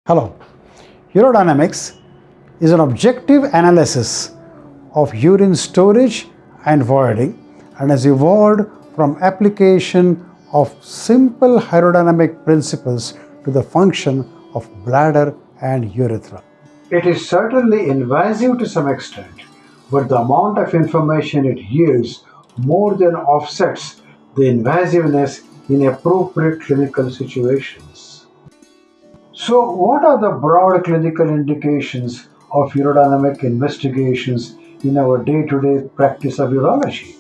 Hello. Urodynamics is an objective analysis of urine storage and voiding and has evolved from application of simple hydrodynamic principles to the function of bladder and urethra. It is certainly invasive to some extent, but the amount of information it yields more than offsets the invasiveness in appropriate clinical situations. So, what are the broad clinical indications of urodynamic investigations in our day to day practice of urology?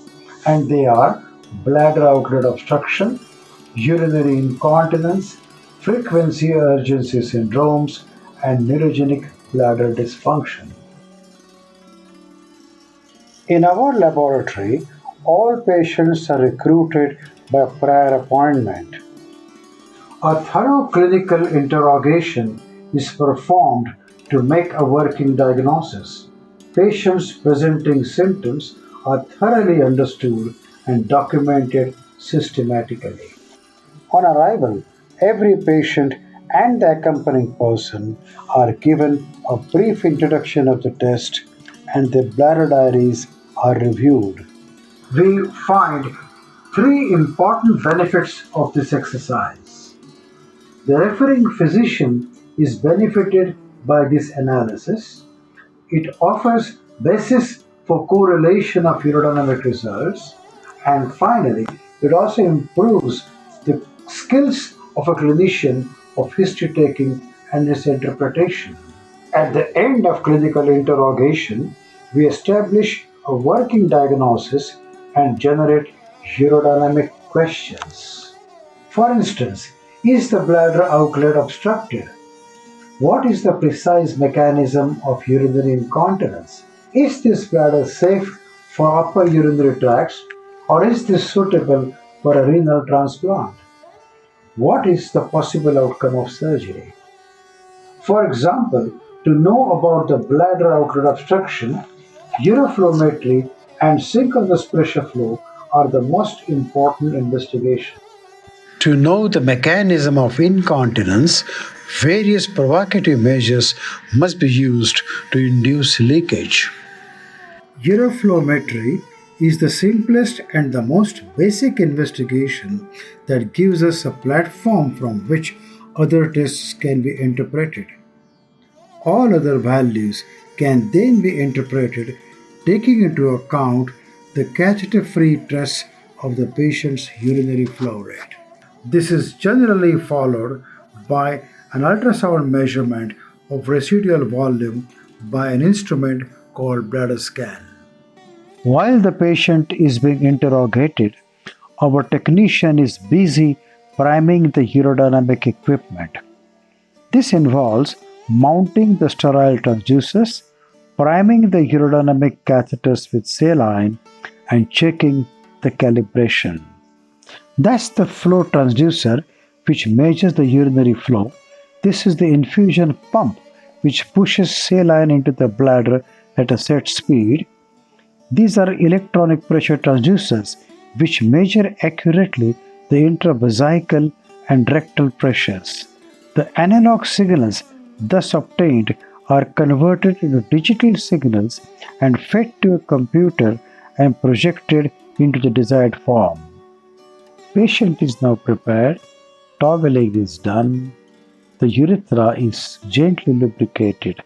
And they are bladder outlet obstruction, urinary incontinence, frequency urgency syndromes, and neurogenic bladder dysfunction. In our laboratory, all patients are recruited by prior appointment. A thorough clinical interrogation is performed to make a working diagnosis. Patients presenting symptoms are thoroughly understood and documented systematically. On arrival, every patient and the accompanying person are given a brief introduction of the test and their bladder diaries are reviewed. We find three important benefits of this exercise. The referring physician is benefited by this analysis. It offers basis for correlation of urodynamic results, and finally, it also improves the skills of a clinician of history taking and its interpretation. At the end of clinical interrogation, we establish a working diagnosis and generate urodynamic questions. For instance, is the bladder outlet obstructed? What is the precise mechanism of urinary incontinence? Is this bladder safe for upper urinary tracts, or is this suitable for a renal transplant? What is the possible outcome of surgery? For example, to know about the bladder outlet obstruction, uroflowmetry and synchronous pressure flow are the most important investigations. To know the mechanism of incontinence, various provocative measures must be used to induce leakage. Uroflowmetry is the simplest and the most basic investigation that gives us a platform from which other tests can be interpreted. All other values can then be interpreted taking into account the catheter-free stress of the patient's urinary flow rate. This is generally followed by an ultrasound measurement of residual volume by an instrument called bladder scan. While the patient is being interrogated, our technician is busy priming the urodynamic equipment. This involves mounting the sterile transducers, priming the urodynamic catheters with saline, and checking the calibration. That's the flow transducer which measures the urinary flow. This is the infusion pump which pushes saline into the bladder at a set speed. These are electronic pressure transducers which measure accurately the intravesical and rectal pressures. The analog signals thus obtained are converted into digital signals and fed to a computer and projected into the desired form. Patient is now prepared, toweling is done, the urethra is gently lubricated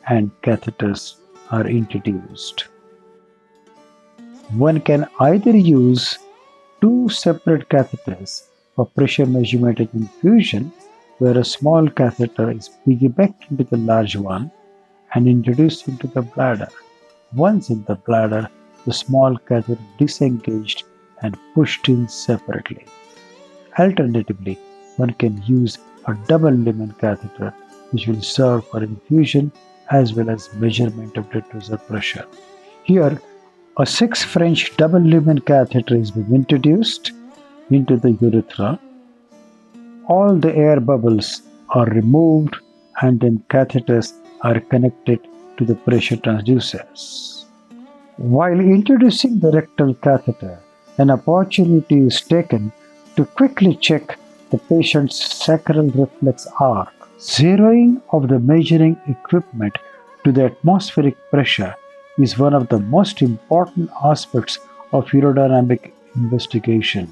and catheters are introduced. One can either use two separate catheters for pressure measurement and infusion, where a small catheter is piggybacked into the large one and introduced into the bladder. Once in the bladder, the small catheter disengaged and pushed in separately. Alternatively, one can use a double lumen catheter which will serve for infusion as well as measurement of detrusor pressure. Here, a 6 French double lumen catheter is being introduced into the urethra. All the air bubbles are removed and then catheters are connected to the pressure transducers. While introducing the rectal catheter, an opportunity is taken to quickly check the patient's sacral reflex arc. Zeroing of the measuring equipment to the atmospheric pressure is one of the most important aspects of urodynamic investigation.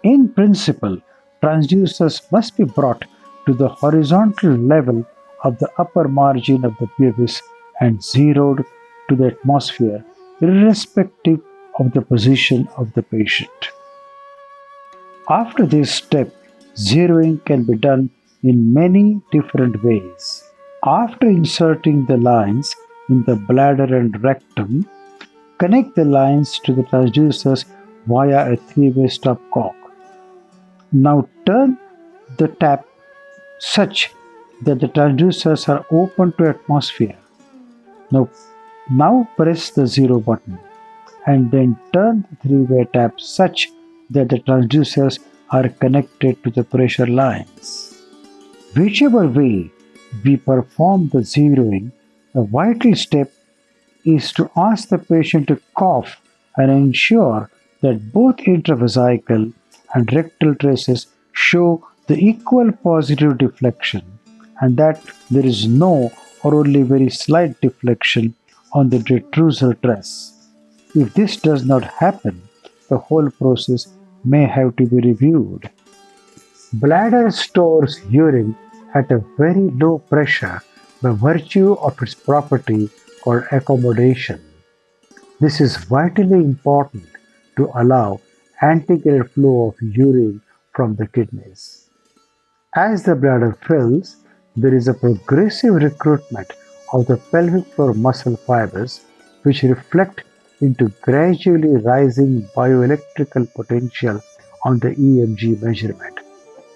In principle, transducers must be brought to the horizontal level of the upper margin of the pubis and zeroed to the atmosphere, irrespective of the position of the patient. After this step, zeroing can be done in many different ways. After inserting the lines in the bladder and rectum, connect the lines to the transducers via a three-way stopcock. Now turn the tap such that the transducers are open to atmosphere. Now press the zero button and then turn the three-way tap such that the transducers are connected to the pressure lines. Whichever way we perform the zeroing, a vital step is to ask the patient to cough and ensure that both intravesical and rectal traces show the equal positive deflection and that there is no or only very slight deflection on the detrusor trace. If this does not happen, the whole process may have to be reviewed. Bladder stores urine at a very low pressure by virtue of its property called accommodation. This is vitally important to allow antegrade flow of urine from the kidneys. As the bladder fills, there is a progressive recruitment of the pelvic floor muscle fibers which reflect into gradually rising bioelectrical potential on the EMG measurement.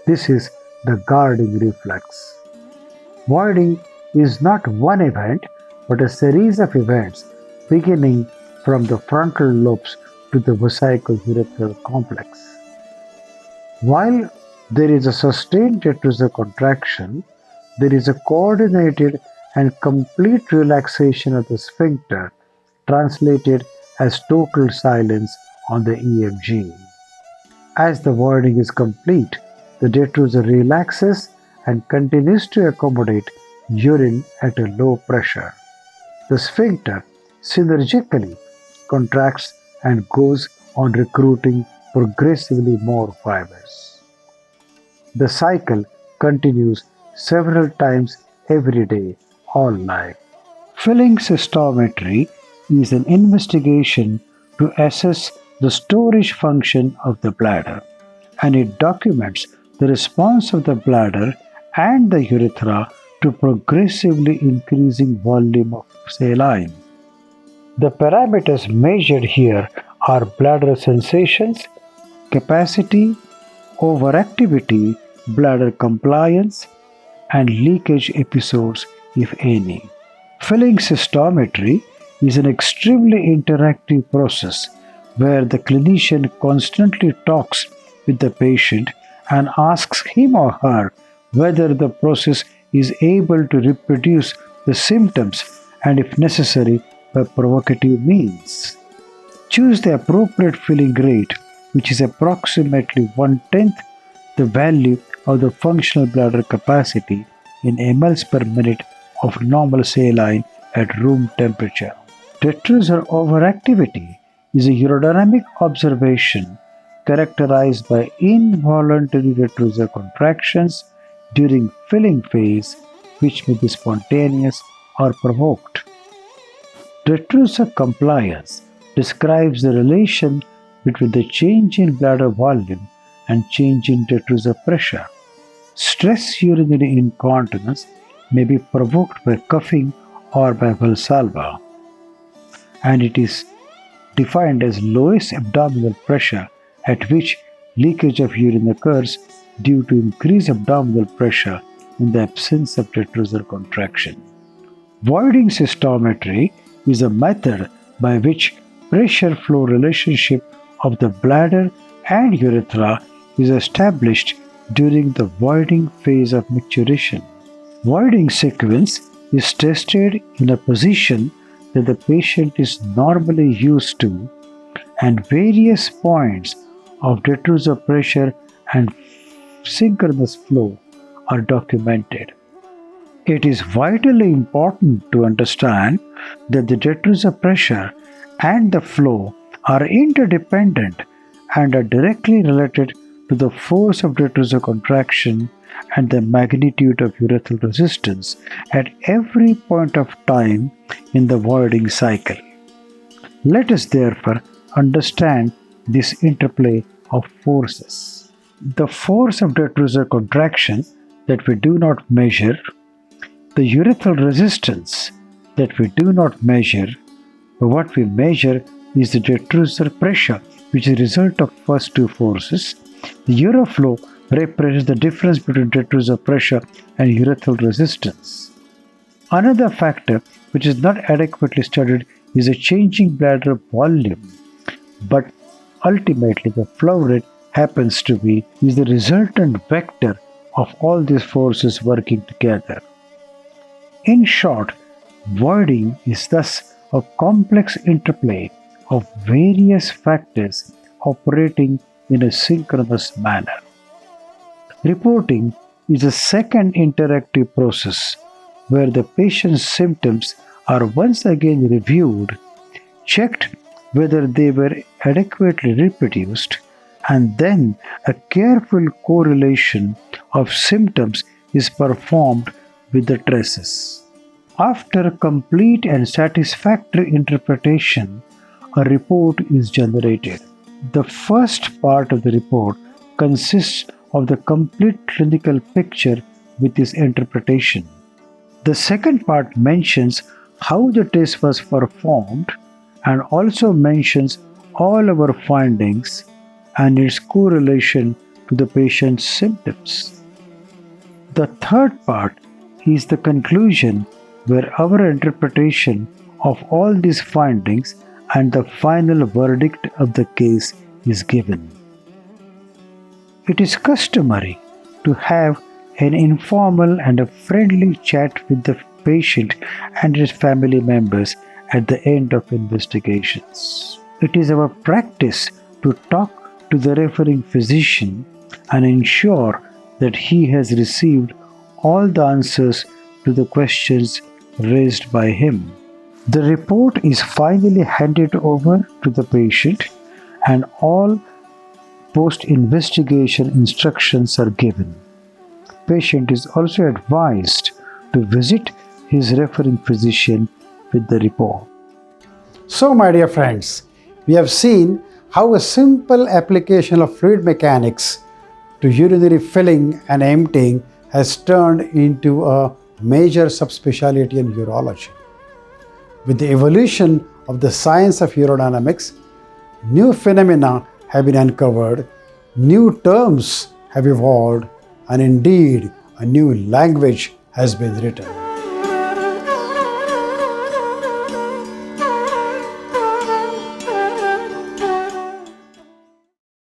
This is the guarding reflex. Voiding is not one event but a series of events beginning from the frontal lobes to the vesico-urethral complex. While there is a sustained detrusor contraction, there is a coordinated and complete relaxation of the sphincter, translated as total silence on the EMG. As the voiding is complete, the detrusor relaxes and continues to accommodate urine at a low pressure. The sphincter synergically contracts and goes on recruiting progressively more fibers. The cycle continues several times every day, all night. Filling cystometry is an investigation to assess the storage function of the bladder, and it documents the response of the bladder and the urethra to progressively increasing volume of saline. The parameters measured here are bladder sensations, capacity, overactivity, bladder compliance, and leakage episodes, if any. Filling cystometry is an extremely interactive process where the clinician constantly talks with the patient and asks him or her whether the process is able to reproduce the symptoms and, if necessary, by provocative means. Choose the appropriate filling rate, which is approximately 1/10 the value of the functional bladder capacity in mLs per minute of normal saline at room temperature. Detrusor overactivity is a urodynamic observation characterized by involuntary detrusor contractions during filling phase, which may be spontaneous or provoked. Detrusor compliance describes the relation between the change in bladder volume and change in detrusor pressure. Stress urinary incontinence may be provoked by coughing or by Valsalva, and it is defined as lowest abdominal pressure at which leakage of urine occurs due to increased abdominal pressure in the absence of detrusor contraction. Voiding cystometry is a method by which pressure flow relationship of the bladder and urethra is established during the voiding phase of micturition. Voiding sequence is tested in a position that the patient is normally used to, and various points of detrusor pressure and synchronous flow are documented. It is vitally important to understand that the detrusor pressure and the flow are interdependent and are directly related to the force of detrusor contraction and the magnitude of urethral resistance at every point of time in the voiding cycle. Let us therefore understand this interplay of forces. The force of detrusor contraction that we do not measure, the urethral resistance that we do not measure, but what we measure is the detrusor pressure, which is a result of first two forces. The uroflow represents the difference between detrusor pressure and urethral resistance. Another factor which is not adequately studied is a changing bladder volume, but ultimately the flow rate happens to be is the resultant vector of all these forces working together. In short, voiding is thus a complex interplay of various factors operating in a synchronous manner. Reporting is a second interactive process where the patient's symptoms are once again reviewed, checked whether they were adequately reproduced, and then a careful correlation of symptoms is performed with the traces. After complete and satisfactory interpretation, a report is generated. The first part of the report consists of the complete clinical picture with its interpretation. The second part mentions how the test was performed and also mentions all our findings and its correlation to the patient's symptoms. The third part is the conclusion where our interpretation of all these findings and the final verdict of the case is given. It is customary to have an informal and a friendly chat with the patient and his family members at the end of investigations. It is our practice to talk to the referring physician and ensure that he has received all the answers to the questions raised by him. The report is finally handed over to the patient and all post-investigation instructions are given. Patient is also advised to visit his referring physician with the report. So, my dear friends, we have seen how a simple application of fluid mechanics to urinary filling and emptying has turned into a major subspecialty in urology. With the evolution of the science of urodynamics, new phenomena have been uncovered, new terms have evolved, and indeed a new language has been written.